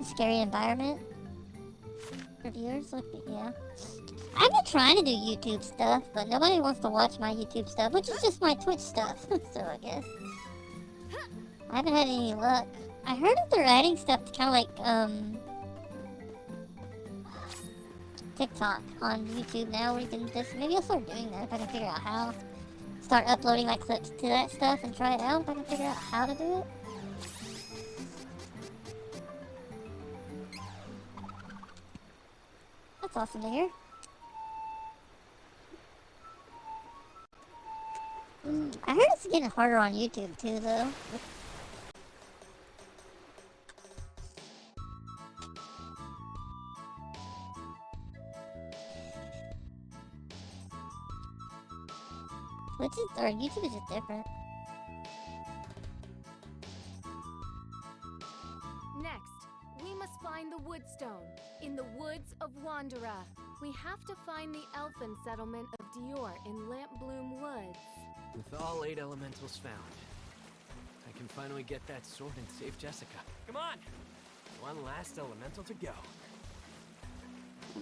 Scary environment. Reviewers, look, yeah. I've been trying to do YouTube stuff, but nobody wants to watch my YouTube stuff, which is just my Twitch stuff, so I guess. I haven't had any luck. I heard that they're adding stuff to kind of like, TikTok on YouTube now, where you can just, maybe I'll start doing that if I can figure out how. Start uploading my clips to that stuff and try it out if I can figure out how to do it. That's awesome to hear. I heard it's getting harder on YouTube too, though. Which is, or YouTube is just different. Next, we must find the Woodstone in the woods of Wanderer. We have to find the elfin settlement of Dior in Lampbloom Woods. With all 8 elementals found, I can finally get that sword and save Jessica. Come on! One last elemental to go.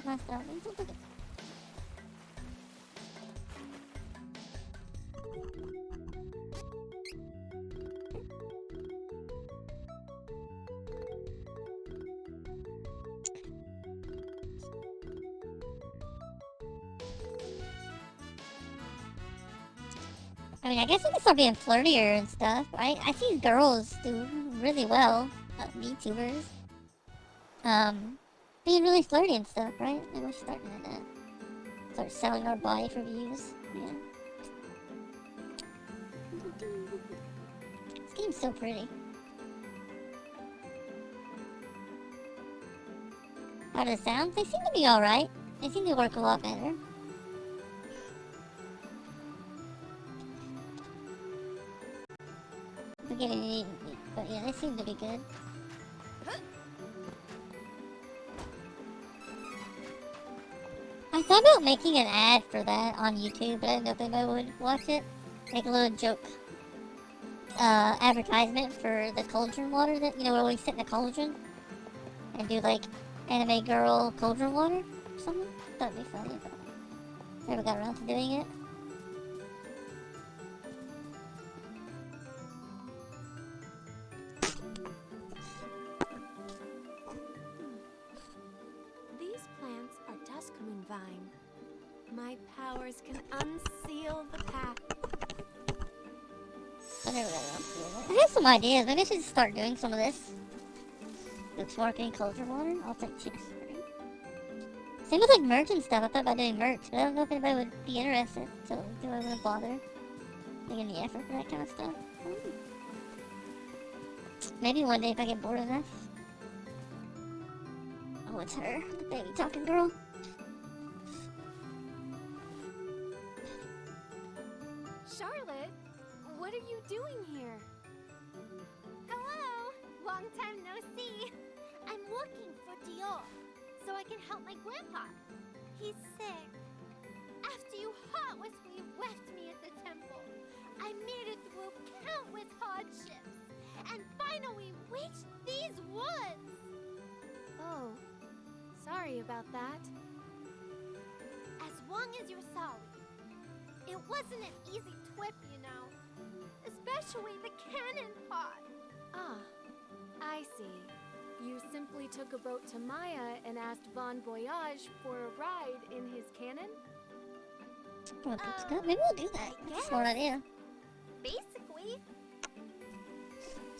Last elemental to go. I mean, I guess we can start being flirtier and stuff, right? I see girls do really well, VTubers, being really flirty and stuff, right? Maybe we should start doing that. Start selling our body for views, yeah. This game's so pretty. How do the sounds? They seem to be alright. They seem to work a lot better. But yeah, they seem to be good. I thought about making an ad for that on YouTube, but I didn't know if anybody would watch it. Make a little joke advertisement for the cauldron water that, you know, where we sit in a cauldron and do like anime girl cauldron water or something. That'd be funny if I never got around to doing it. My powers can unseal the path. I have some ideas. Maybe I should start doing some of this. Looks marketing culture water. I'll take chicks. Same with like merch and stuff. I thought about doing merch, but I don't know if anybody would be interested. So do I want to bother making the effort for that kind of stuff? Maybe one day if I get bored enough. Oh, it's her, the baby talking girl. Charlotte, what are you doing here? Hello! Long time no see. I'm looking for Dior, so I can help my grandpa. He's sick. After you heartlessly left me at the temple, I made it through countless hardships, and finally reached these woods! Oh, sorry about that. As long as you're sorry. It wasn't an easy trip, you know. Especially the cannon part. Ah, I see. You simply took a boat to Maya and asked Bon Voyage for a ride in his cannon? Maybe we'll do that. That's a smart idea. Basically.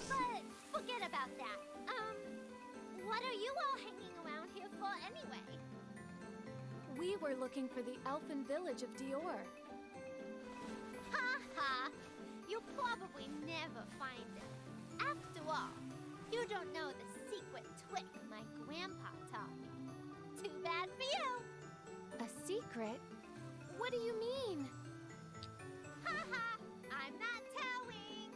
But forget about that. What are you all hanging around here for anyway? We were looking for the elfin village of Dior. Ha ha! You'll probably never find it. After all, you don't know the secret trick my grandpa taught me. Too bad for you! A secret? What do you mean? Ha ha! I'm not telling!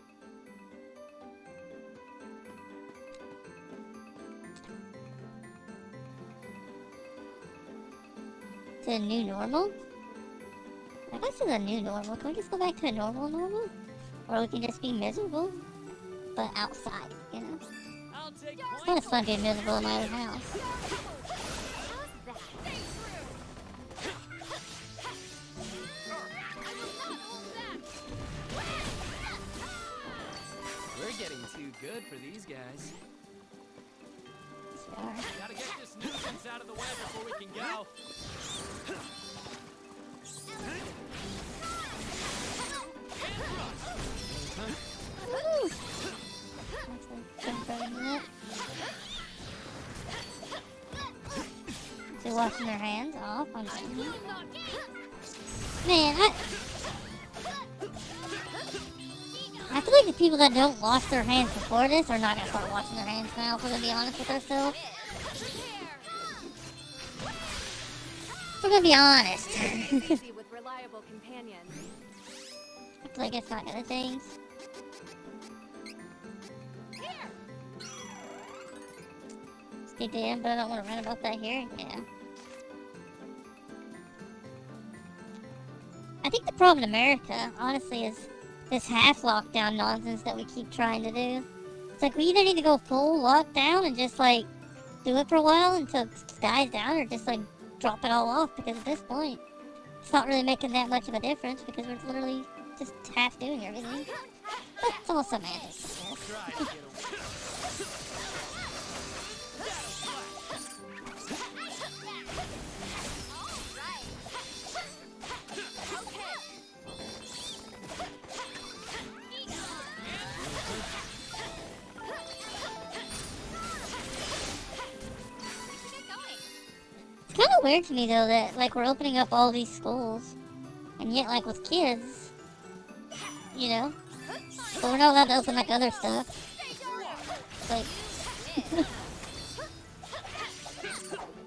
Is it a new normal? I guess it's a new normal. Can we just go back to a normal? Or we can just be miserable, but outside, you know? I'll take Just kind of fun being miserable in my own house. We're getting too good for these guys. Gotta get this nuisance out of the way before we can go. Woo! They're washing their hands off. I'm kidding. Man, I feel like the people that don't wash their hands before this are not gonna start washing their hands now, if we're gonna be honest with ourselves. We're gonna be honest. Easy with reliable companions. I feel like it's not gonna change. They did, but I don't want to write about that here. Yeah. I think the problem in America, honestly, is this half lockdown nonsense that we keep trying to do. It's like we either need to go full lockdown and just like do it for a while until it dies down, or just like drop it all off, because at this point it's not really making that much of a difference because we're literally just half doing everything. But it's all semantics, I guess. It's kind of weird to me though that like we're opening up all these schools, and yet like with kids, you know, but we're not allowed to open like other stuff. Like,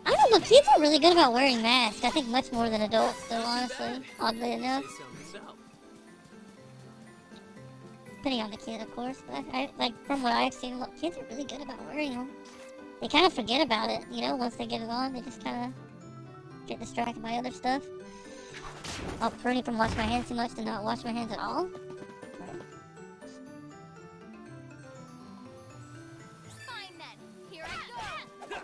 I don't know, kids are really good about wearing masks. I think much more than adults, though, honestly, oddly enough. Depending on the kid, of course, but I like from what I've seen, look, kids are really good about wearing them. They kind of forget about it, you know, once they get it on, they just kind of get distracted by other stuff. I'll pretty from wash my hands too much to not wash my hands at all. Fine then, here I go.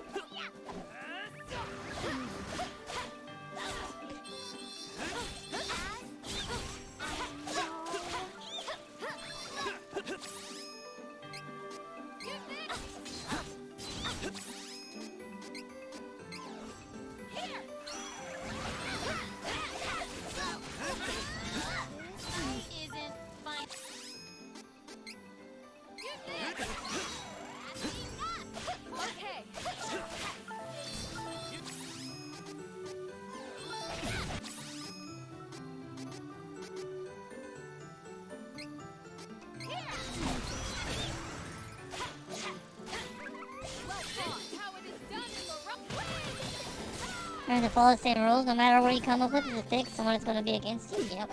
Trying to follow the same rules, no matter what you come up with, is a fix, someone is going to be against you. Yep.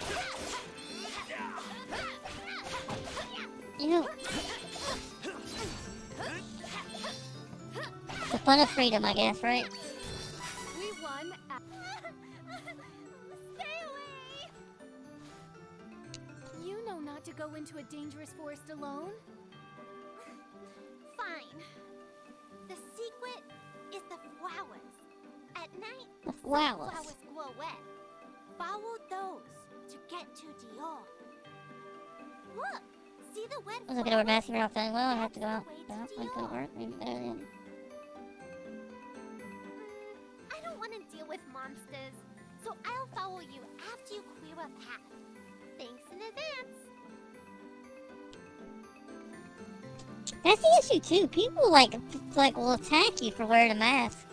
You know, the fun of freedom, I guess, right? We won. Stay away! You know not to go into a dangerous forest alone. Fine. The secret is the flowers. At night, The some flowers. flowers glow wet. Follow those to get to Dior. Look, see the wet I was looking over flowers? masking off saying, well, I have to go out. That's the No, way I to couldn't Dior. work. Maybe better than. I don't want to deal with monsters, so I'll follow you after you clear a path. Thanks in advance. That's the issue too. People like will attack you for wearing a mask,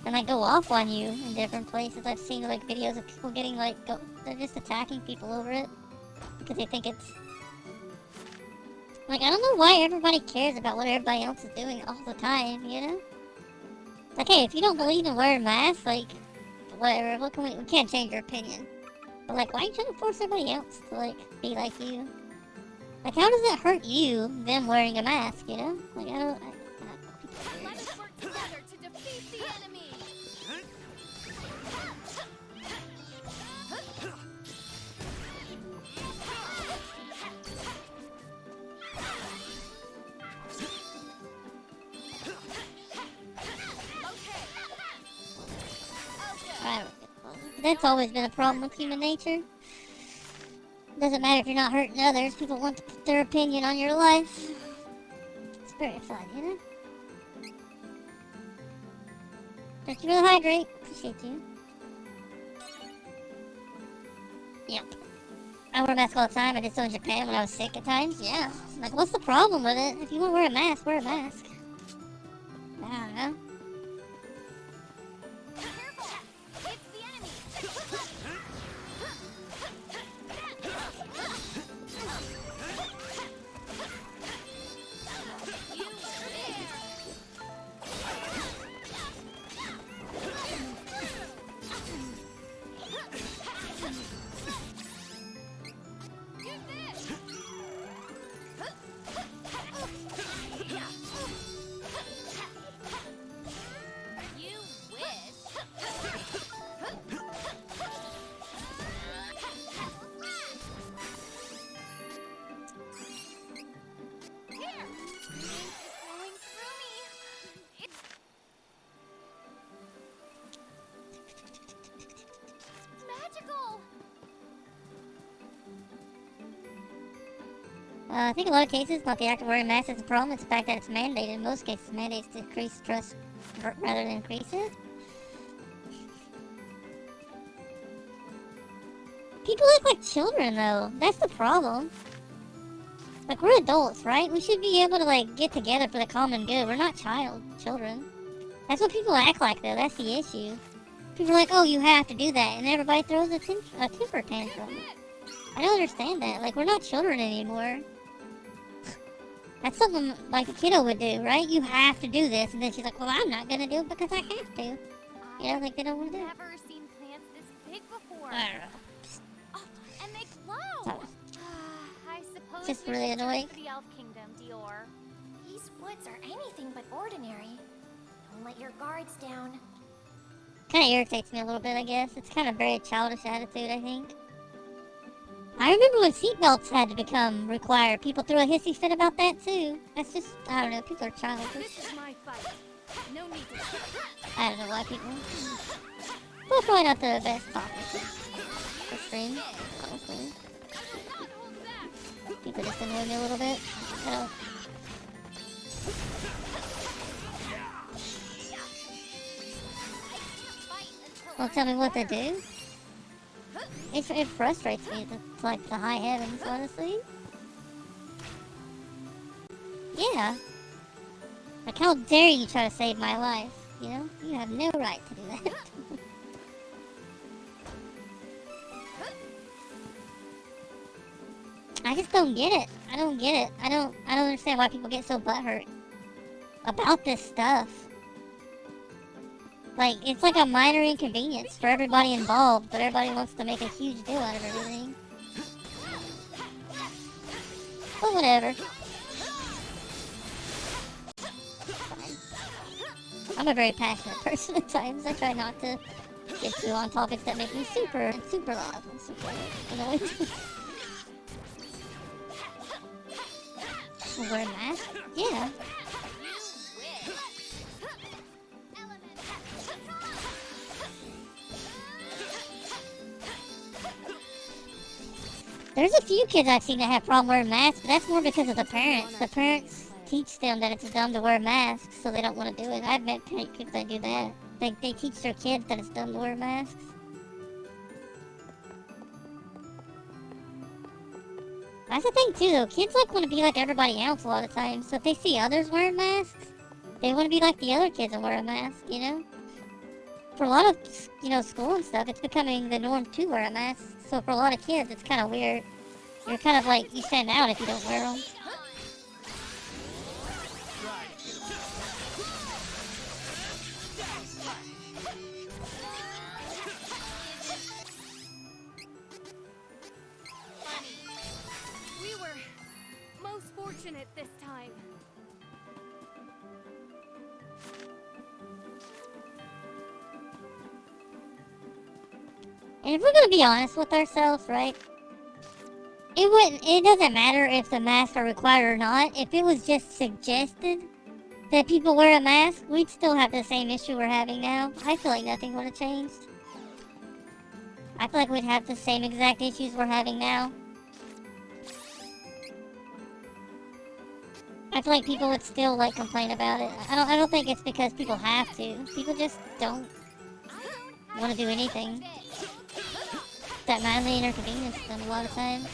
and like go off on you in different places. I've seen like videos of people getting like they're just attacking people over it because they think it's like, I don't know why everybody cares about what everybody else is doing all the time. You know, like, hey, if you don't believe in wearing masks, like whatever, what can we can't change your opinion. But like, why are you trying to force everybody else to like be like you? Like, how does it hurt you, them wearing a mask, you know? Like, I don't... Let us work together to defeat the enemy. That's always been a problem with human nature. Doesn't matter if you're not hurting others, people want to put their opinion on your life. It's very fun, you know? Thank you for the hydrate. Appreciate you. Yep. I wear a mask all the time. I did so in Japan when I was sick at times. Yeah. Like, what's the problem with it? If you want to wear a mask, wear a mask. I don't know. Careful! It's the enemy! You there! Get this! You wish! Here! Ink is flowing through me! It's magical! I think in a lot of cases, not the act of wearing masks is the problem. It's the fact that it's mandated. In most cases, mandates decrease trust rather than increase it. People act like children, though. That's the problem. Like, we're adults, right? We should be able to, like, get together for the common good. We're not children. That's what people act like, though. That's the issue. People are like, oh, you have to do that. And everybody throws a temper tantrum. I don't understand that. Like, we're not children anymore. That's something like a kiddo would do, right? You have to do this. And then she's like, well, I'm not going to do it because I have to. You know, like, they don't want to do it. I've never seen plants this big before. I don't know. Oh, and they glow! So, I suppose just we really should annoying. return to the Elf Kingdom, Dior. These woods are anything but ordinary. Don't let your guards down. Kind of irritates me a little bit, I guess. It's kind of very childish attitude, I think. I remember when seatbelts had to become required. People threw a hissy fit about that, too. That's just, I don't know, people are childish. This is my fight. No need to. I don't know why people... Well, probably not the best topic for stream, honestly. People just annoy me a little bit. I don't... Well, tell me what to do. It frustrates me. It's like the high heavens, honestly. Yeah. Like, how dare you try to save my life? You know? You have no right to do that. I just don't get it. I don't get it. I don't understand why people get so butthurt about this stuff. Like, it's like a minor inconvenience for everybody involved, but everybody wants to make a huge deal out of everything. But whatever. I'm a very passionate person at times. I try not to get too on topics that make me super loud and super annoyed. Wear a mask? Yeah. There's a few kids I've seen that have problem wearing masks, but that's more because of the parents. The parents teach them that it's dumb to wear masks, so they don't want to do it. I've met kids that do that. They teach their kids that it's dumb to wear masks. That's the thing too, though. Kids like want to be like everybody else a lot of times. So if they see others wearing masks, they want to be like the other kids and wear a mask. You know. For a lot of, you know, school and stuff, it's becoming the norm to wear a mask. So for a lot of kids, it's kind of weird. You're kind of like, you stand out if you don't wear them. We were most fortunate this time. And if we're gonna be honest with ourselves, right? It doesn't matter if the masks are required or not. If it was just suggested that people wear a mask, we'd still have the same issue we're having now. I feel like nothing would have changed. I feel like we'd have the same exact issues we're having now. I feel like people would still, like, complain about it. I don't think it's because people have to. People just don't want to do anything that mildly inconveniences them a lot of times.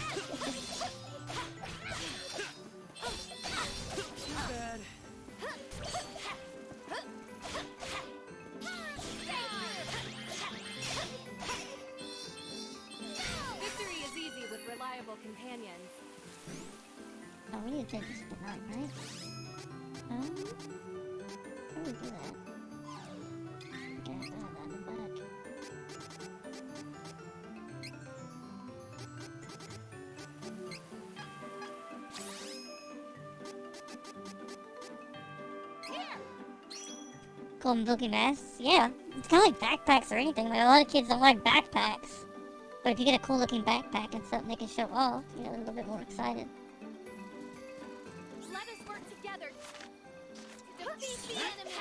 Victory is easy with reliable companions. Oh, we need to take this to the night, right? How do we do that? Okay, I found that in the back. Golden Bookie masks? Yeah. It's kind of like backpacks or anything. Like, a lot of kids don't like backpacks. But if you get a cool looking backpack and something they can show off, you know, they're a little bit more excited. Let us work together to defeat the enemy.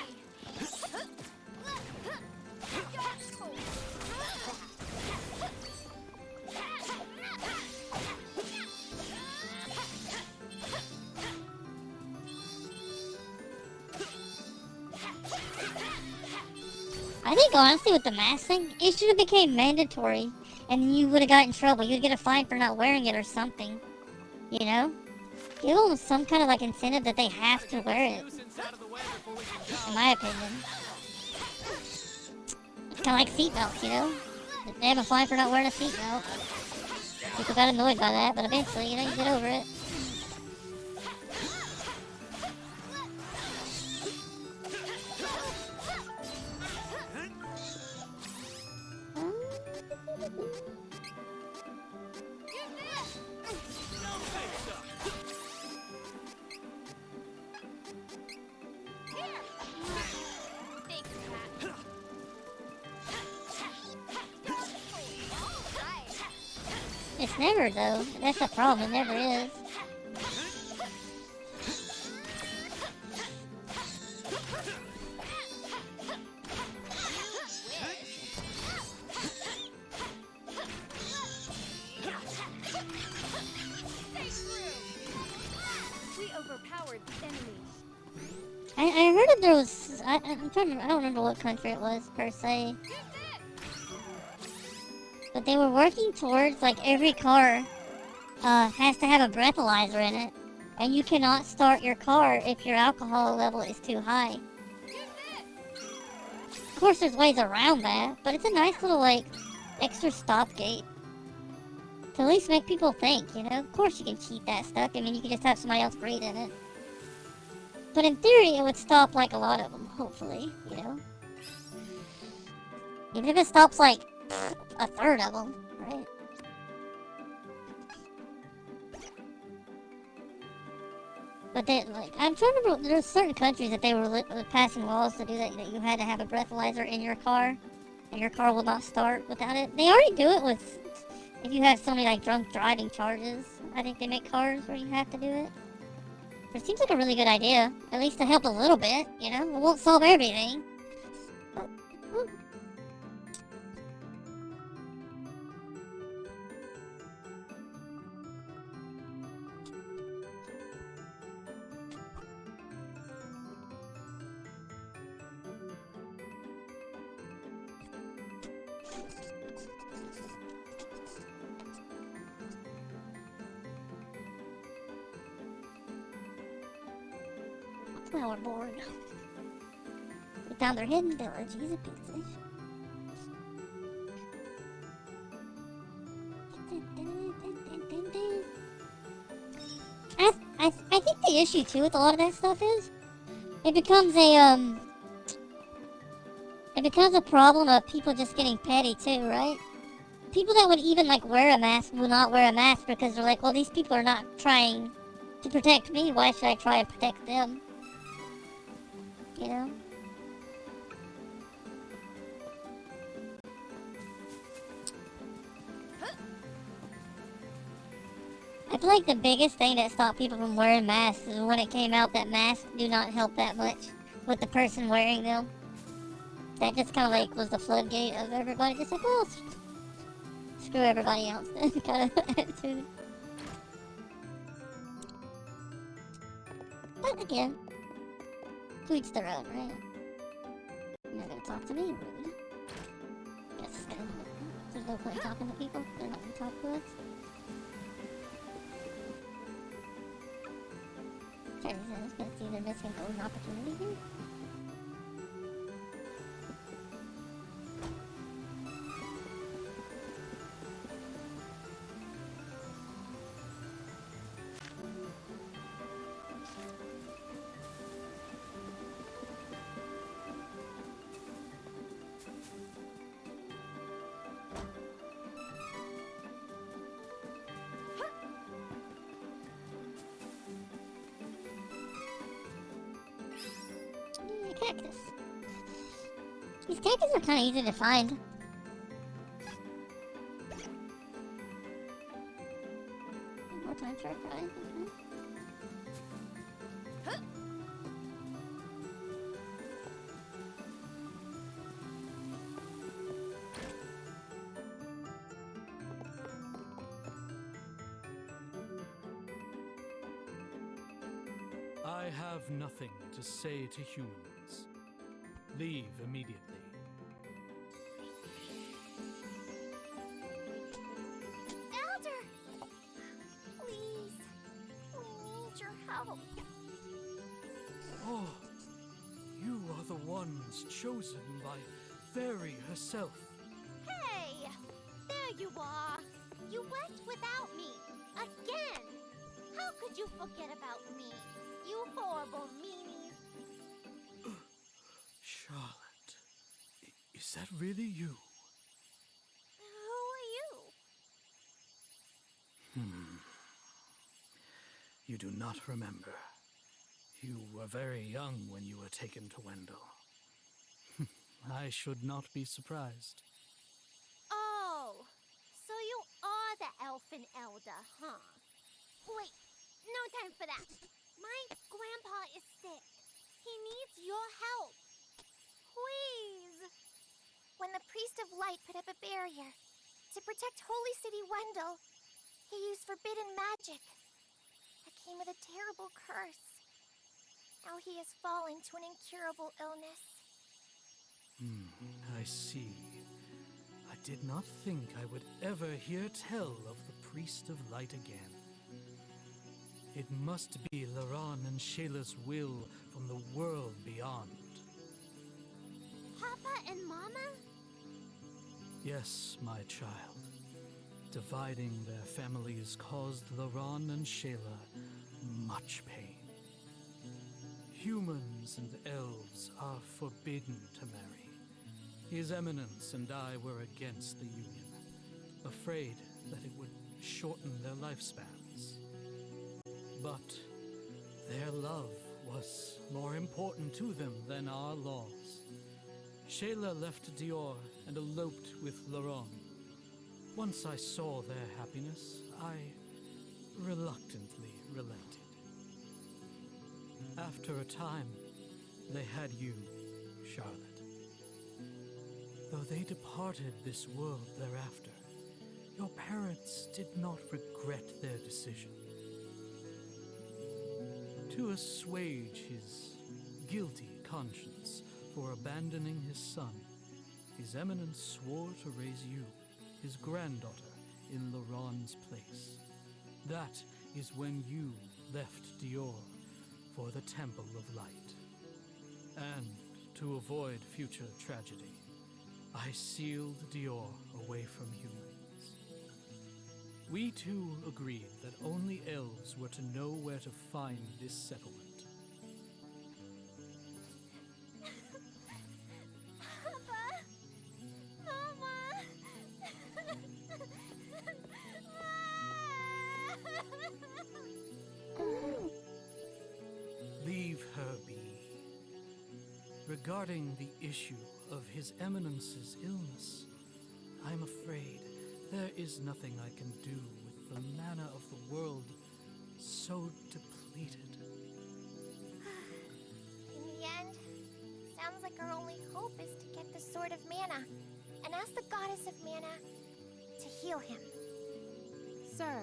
I think honestly with the mask thing, it should have became mandatory, and then you would have got in trouble. You'd get a fine for not wearing it or something. You know? Give them some kind of like incentive that they have to wear it. In my opinion. It's kind of like seatbelts, you know? They have a fine for not wearing a seatbelt. People got annoyed by that, but eventually, you know, you get over it. It's never though. That's the problem. It never is. We overpowered the enemy. I heard that there was. I'm trying to. I don't remember what country it was per se. But they were working towards like every car has to have a breathalyzer in it, and you cannot start your car if your alcohol level is too high. Of course, there's ways around that, but it's a nice little like extra stop gate to at least make people think. You know, of course you can cheat that stuff. I mean, you can just have somebody else breathe in it. But in theory, it would stop like a lot of them. Hopefully, you know. Even if it stops like a third of them, right? But they, like, I'm trying to remember, there's certain countries that they were passing laws to do that, you had to have a breathalyzer in your car, and your car will not start without it. They already do it with, if you have so many, like, drunk driving charges. I think they make cars where you have to do it. It seems like a really good idea, at least to help a little bit, you know? It won't solve everything. But, well, flower board. We found their hidden village. Easy peasy. I think the issue too with a lot of that stuff is it becomes a problem of people just getting petty too, right? People that would even like wear a mask will not wear a mask because they're like, well, these people are not trying to protect me. Why should I try and protect them? You know? I feel like the biggest thing that stopped people from wearing masks is when it came out that masks do not help that much with the person wearing them. That just kind of like was the floodgate of everybody just like, well, Screw everybody else kind of attitude. But again, to each their own, right? You're not gonna talk to me, rude. Guess there's no point talking to people. They're not gonna talk to us. Terry says, but it's either missing a golden opportunity here. Cactus. These cactus are kind of easy to find. More time for a fry. Okay. I have nothing to say to humans. Leave immediately. Elder! Please. We need your help. Oh, you are the ones chosen by Fairy herself. Hey! There you are. You went without me. Again. How could you forget about me? You horrible meanie. Charlotte, is that really you? Who are you? You do not remember. You were very young when you were taken to Wendell. I should not be surprised. Oh, so you are the elfin elder, huh? Wait, no time for that. My grandpa is sick. He needs your help. Please. When the Priest of Light put up a barrier to protect Holy City Wendell, he used forbidden magic. It came with a terrible curse. Now he has fallen to an incurable illness. I see. I did not think I would ever hear tell of the Priest of Light again. It must be Laron and Shayla's will from the world beyond. Papa and Mama? Yes, my child. Dividing their families caused Laron and Shayla much pain. Humans and elves are forbidden to marry. His Eminence and I were against the union, afraid that it would shorten their lifespans. But their love was more important to them than our laws. Shayla left Dior and eloped with Laron. Once I saw their happiness, I reluctantly relented. After a time, they had you, Charlotte. Though they departed this world thereafter, your parents did not regret their decision. To assuage his guilty conscience for abandoning his son, His Eminence swore to raise you, his granddaughter, in Laron's place. That is when you left Dior for the Temple of Light. And to avoid future tragedy, I sealed Dior away from humans. We two agreed that only elves were to know where to find this settlement. Papa! Mama! Leave her be. Regarding the issue of His Eminence's illness, I'm afraid there is nothing I can do with the mana of the world so depleted. In the end, sounds like our only hope is to get the Sword of Mana and ask the Goddess of Mana to heal him. Sir,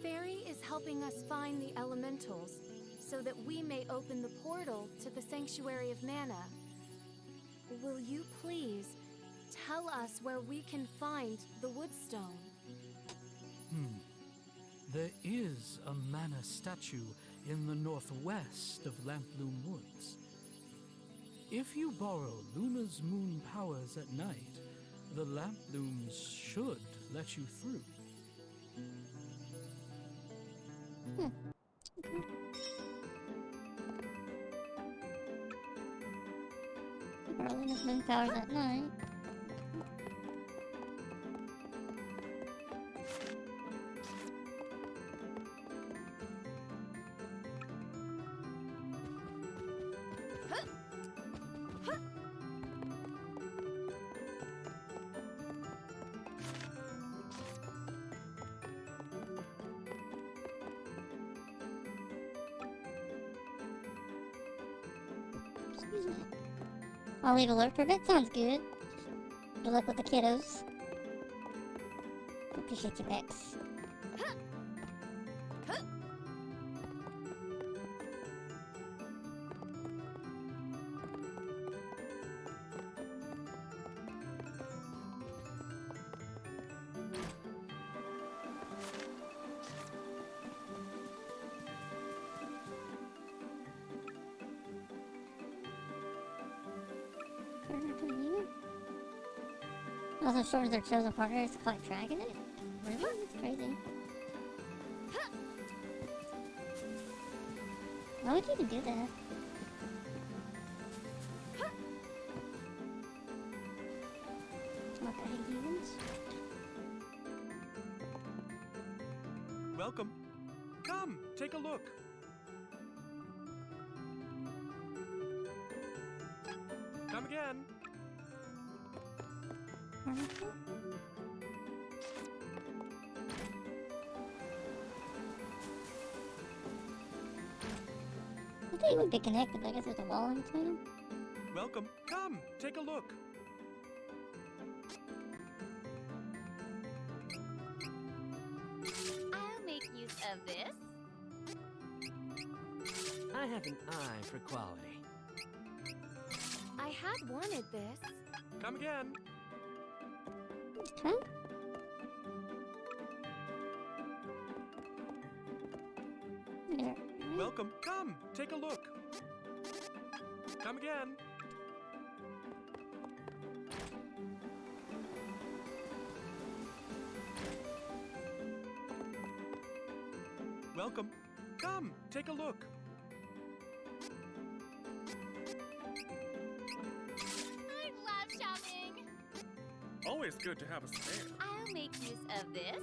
Fairy is helping us find the elementals so that we may open the portal to the Sanctuary of Mana. Will you please tell us where we can find the Woodstone? There is a mana statue in the northwest of Lampbloom Woods. If you borrow Luna's moon powers at night, the Lampblooms should let you through. Early with moon powers at night. Excuse me. I'll leave alert for a bit. Sounds good. Good luck with the kiddos. Appreciate you, Bex. Also, short as their chosen partner is quite dragging it. Really? It's crazy. Why would you even do that? Okay, humans. Welcome. Come, take a look. Come again. I think it would be connected, but I guess there's a wall in between them. Welcome. Come, take a look. I'll make use of this. I have an eye for quality. I had wanted this. Come again. Okay. There. Welcome. Come, take a look. Come again. Welcome. Come, take a look. I love shopping. Always good to have a spare. I'll make use of this.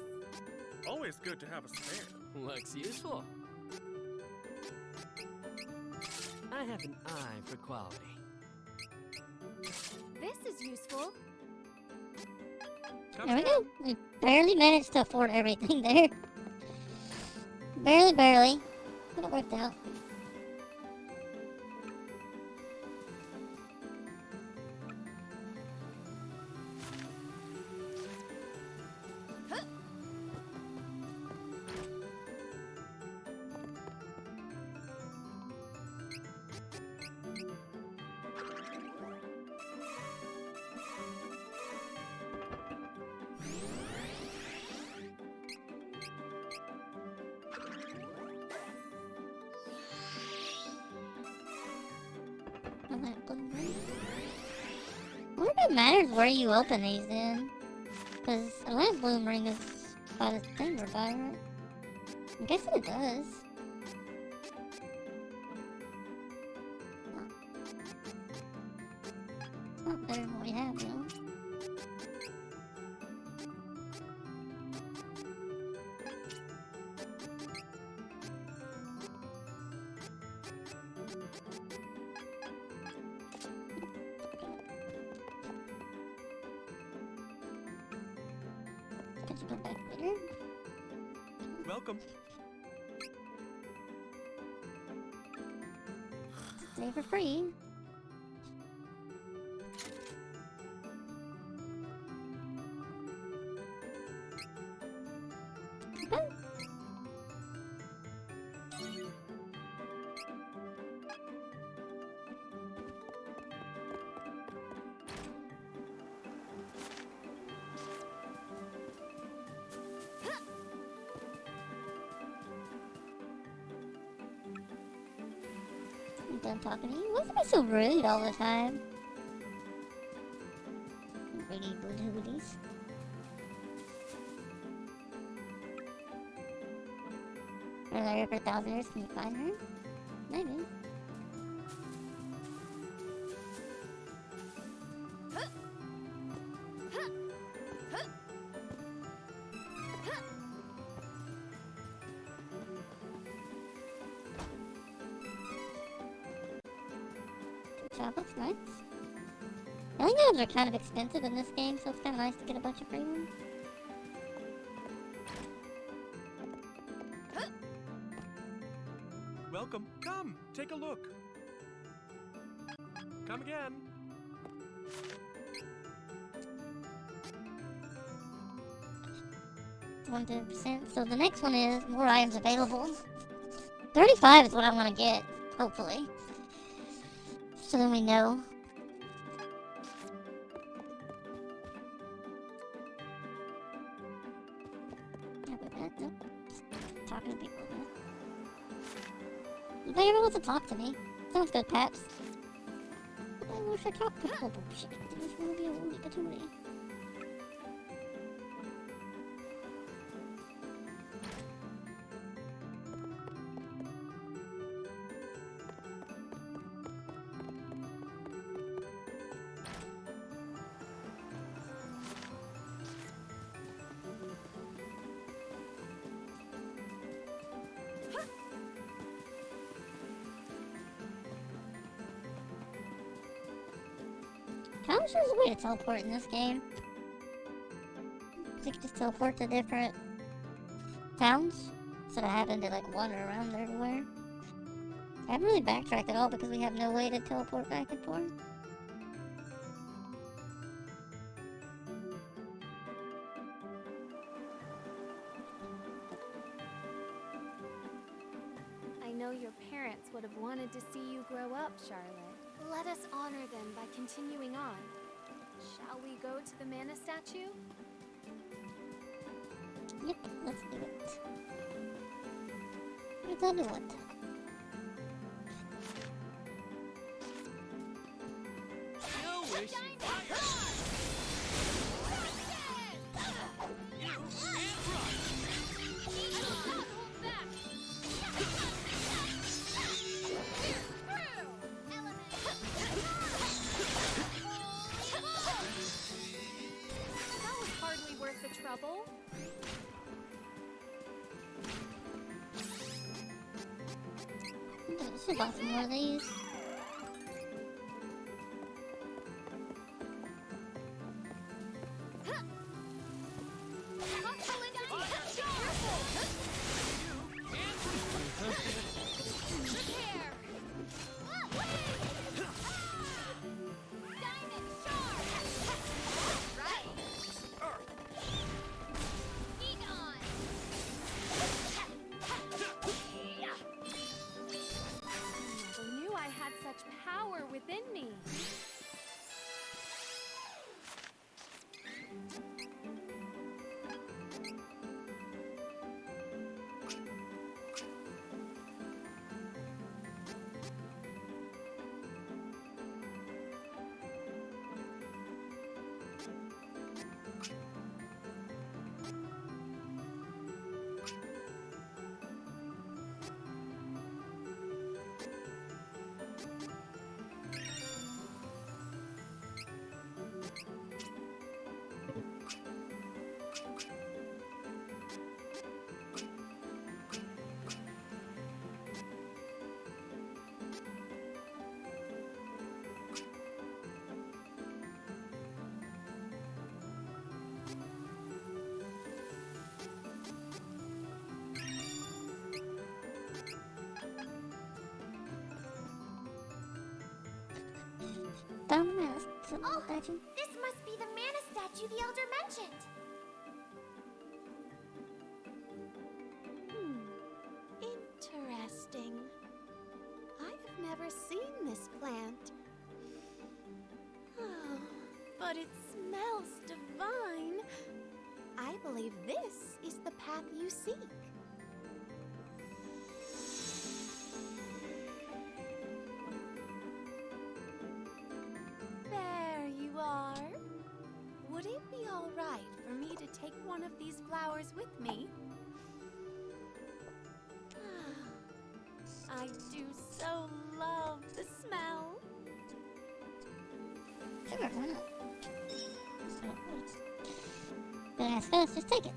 Always good to have a spare. Looks useful. I have an eye for quality. This is useful. Come There we again. go. We barely managed to afford everything there. Barely. But it worked out. I wonder if it matters where you open these in. Because a Lampbloom ring is by the thing we're by, right? I'm guessing it does. It's not better than what we have, you know? Could you go back later? Welcome. Stay for free. I'm done talking to you. Why is it so rude all the time? Rudy booties. Are there for 1,000 years? Can you find her? Maybe. That looks nice. I think those are kind of expensive in this game, so it's kind of nice to get a bunch of free ones. Welcome. Come, take a look. Come again. 100%. So the next one is more items available. 35 is what I'm gonna get, hopefully. So then we know. Talking to people. Nobody ever wants to talk to me. Sounds good, Paps. I wish I talked to people. Bullshit. I just want to be a woolly patootie. How much is a way to teleport in this game? I think just teleport to different towns instead of having to like wander around everywhere. I haven't really backtracked at all because we have no way to teleport back and forth. I know your parents would have wanted to see you grow up, Charlotte. Let us honor them by continuing on. Shall we go to the mana statue? Yep, let's do it. Let's do it. Trouble? I should buy some more of these. Power within me. Oh, this must be the mana statue the Elder mentioned. never seen this plant. Oh, but it smells divine. I believe this is the path you seek. There you are. Would it be all right for me to take one of these flowers with me? I do so love the smell. Sure, why not? Don't ask us, just take it.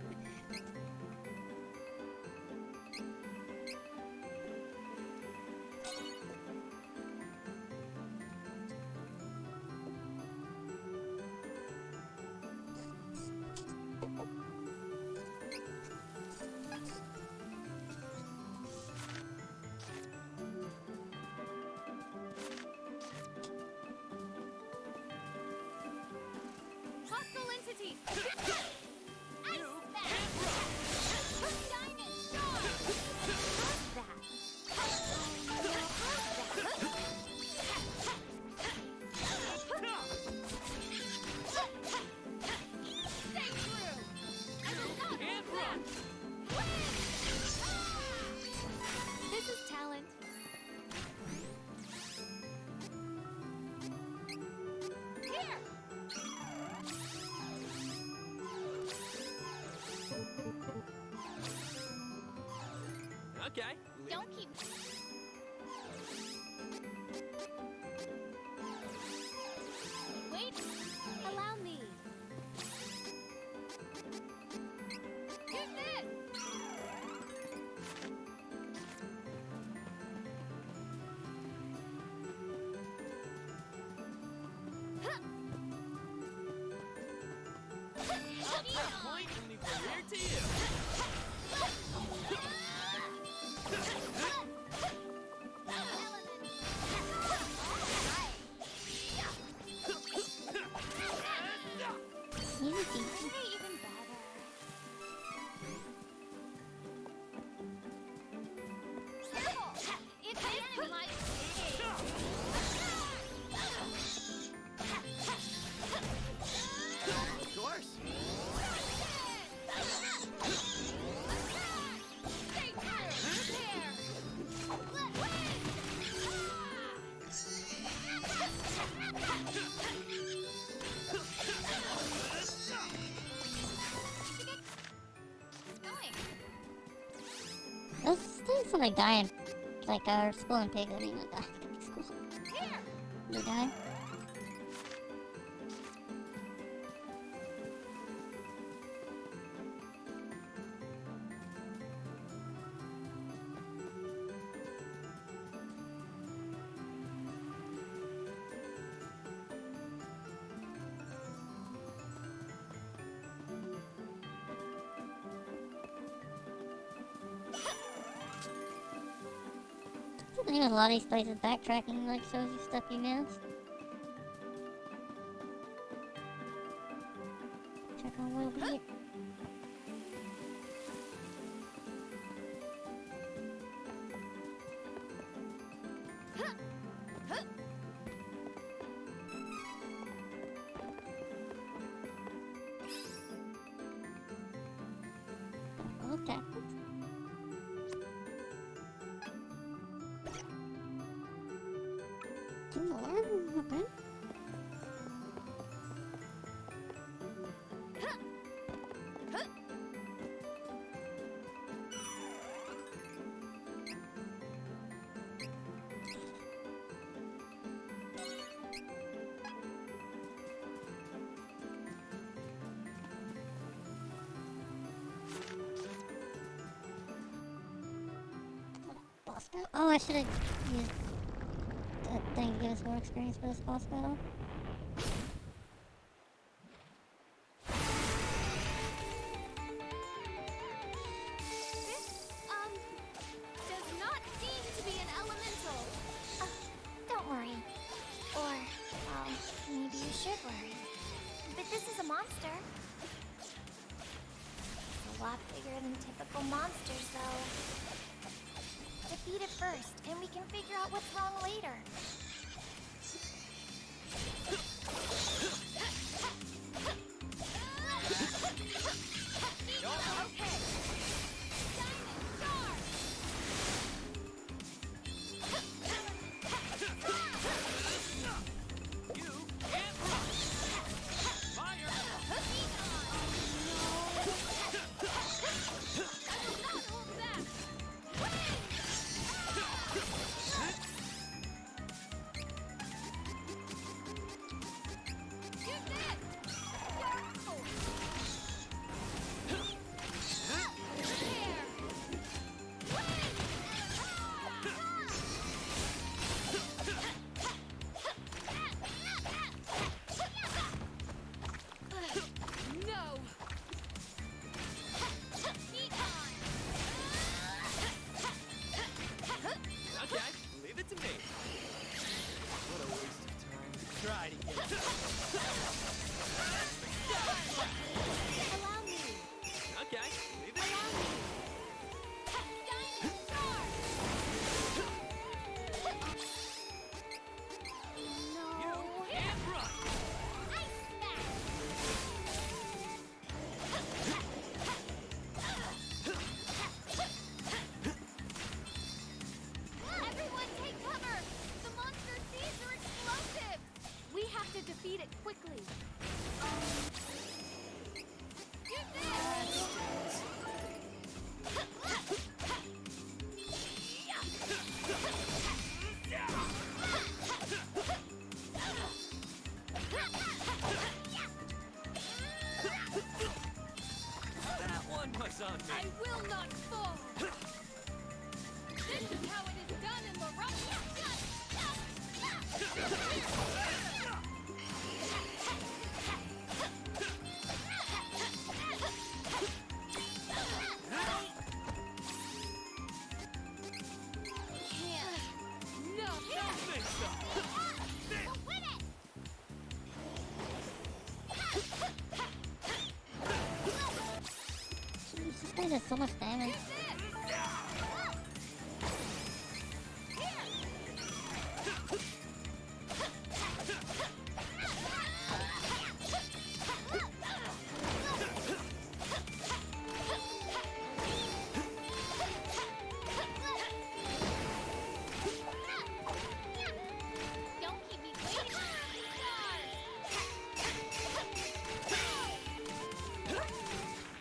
Hostile entity! This is talent. Here! Okay. Don't keep... Wait, Allow me. use this! Point and leave the rear to you. Easy. Hey, even better. Careful! It's an enemy might Of course. Stay tight! There! Let Those things are like dying. Like our school and pigs, I mean, not dying. School. Here! They die. I think a lot of these places backtracking like shows you stuff you missed. Check on where we get. Okay. Two more? Okay. Boss battle? Oh, I should have used that thing to give us more experience for this boss battle. Does not seem to be an elemental. Don't worry. Or, well, maybe you should worry. But this is a monster. It's a lot bigger than typical monsters, though. Defeat it first, and we can figure out what's wrong later. Okay. Diamond Star! You can't run! Fire! I will not hold back! You did! Go! No! Okay, leave it to me. What a waste of time. Try to get it. Allow me! Okay, leave it. Allow me! Diamond Star! You No! can't run! Ice Smash! Everyone take cover! The monster seeds are explosive! We have to defeat it quickly. You did! That one was on I me. will not fall. This is how it is done in the rough. No, Don't mix up. Win it! Jeez, this guy does so much damage. Don't keep me waiting.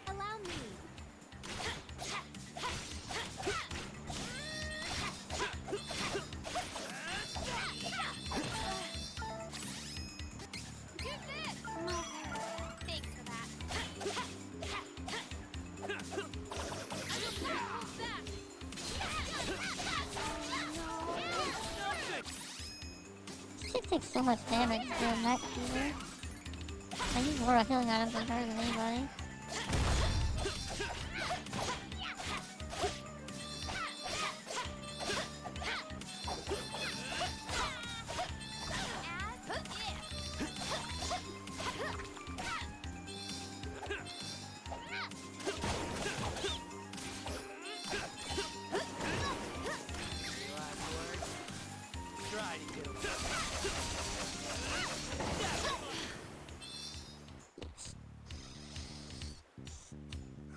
Allow me. You did! Thanks for that. I will not hold back. This chick takes so much damage doing that fever. I use more healing items on her than anybody. Last word. Try to get it.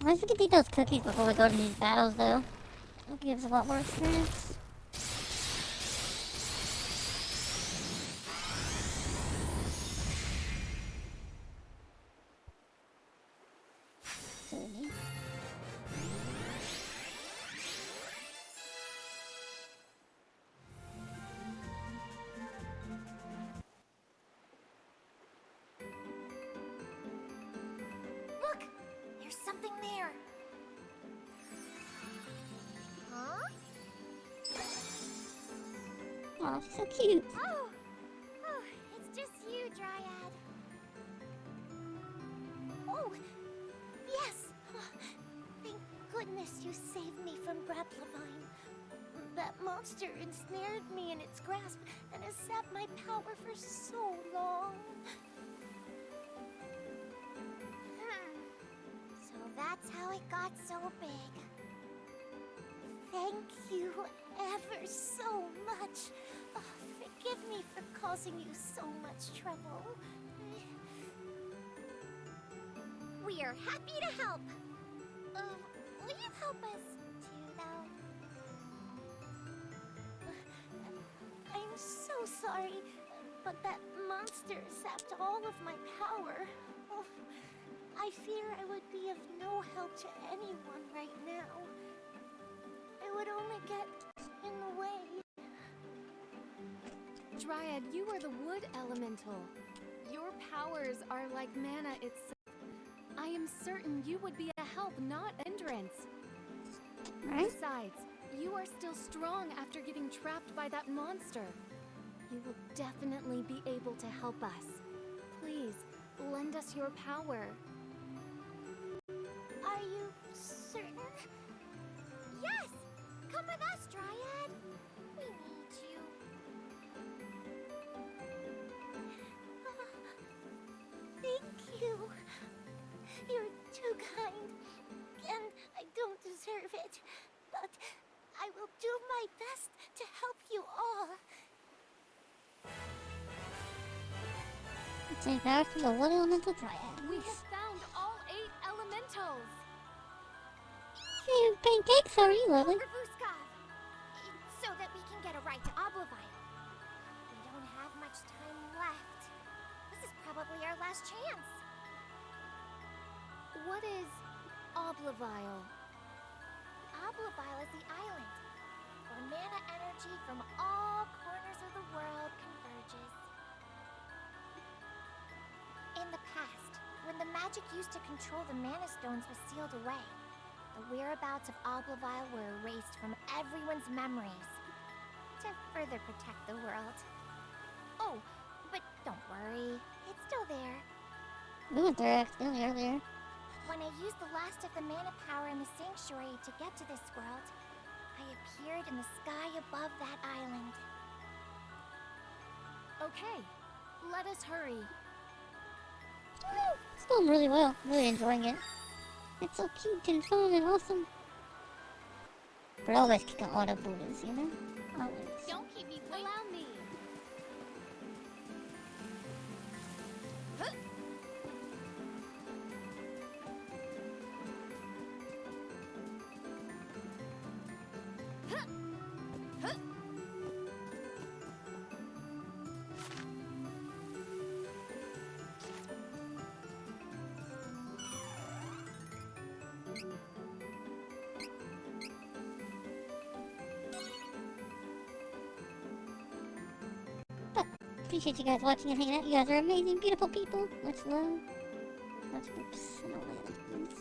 I wish we could eat those cookies before we go to these battles, though. It gives a lot more experience. Silly me. Look! There's something there. Huh? Aw, she's so cute. Oh! Oh, it's just you, Dryad. Oh! Yes! Thank goodness you saved me from Braplavine. That monster ensnared me in its grasp and has sapped my power for so long. So that's how it got so big. Thank you ever so much. Oh, forgive me for causing you so much trouble. We are happy to help. Will you help us too, though? I'm so sorry, but that monster sapped all of my power. Oh, I fear I would be of no help to anyone right now. I would only get in the way. Dryad, you are the wood elemental. Your powers are like mana itself. I am certain you would be a help, not a hindrance. Right? Besides, you are still strong after getting trapped by that monster. You will definitely be able to help us. Please, lend us your power. Are you certain? Yes! Come with us, Dryad! We need you. Thank you. You're too kind, and I don't deserve it. But I will do my best to help you all. Take power from the wood elemental Dryad. We have found all 8 elementals. Hey, pancakes, how are you, lovely? Vuskov, so that we can get a ride to Oblivile. We don't have much time left. This is probably our last chance. What is Oblivile? Oblivile is the island where mana energy from all corners of the world converges. In the past, when the magic used to control the mana stones was sealed away, the whereabouts of Oblivile were erased from everyone's memories to further protect the world. Oh, but don't worry, it's still there. We went there accidentally earlier. When I used the last of the mana power in the sanctuary to get to this world, I appeared in the sky above that island. Okay, let us hurry. It's going really well. Really enjoying it. It's so cute and fun and awesome. But always kicking auto booties, you know? Always. Don't keep me waiting. Allow me. Appreciate you guys watching and hanging out. You guys are amazing, beautiful people. Much love. Much oops and all the other things.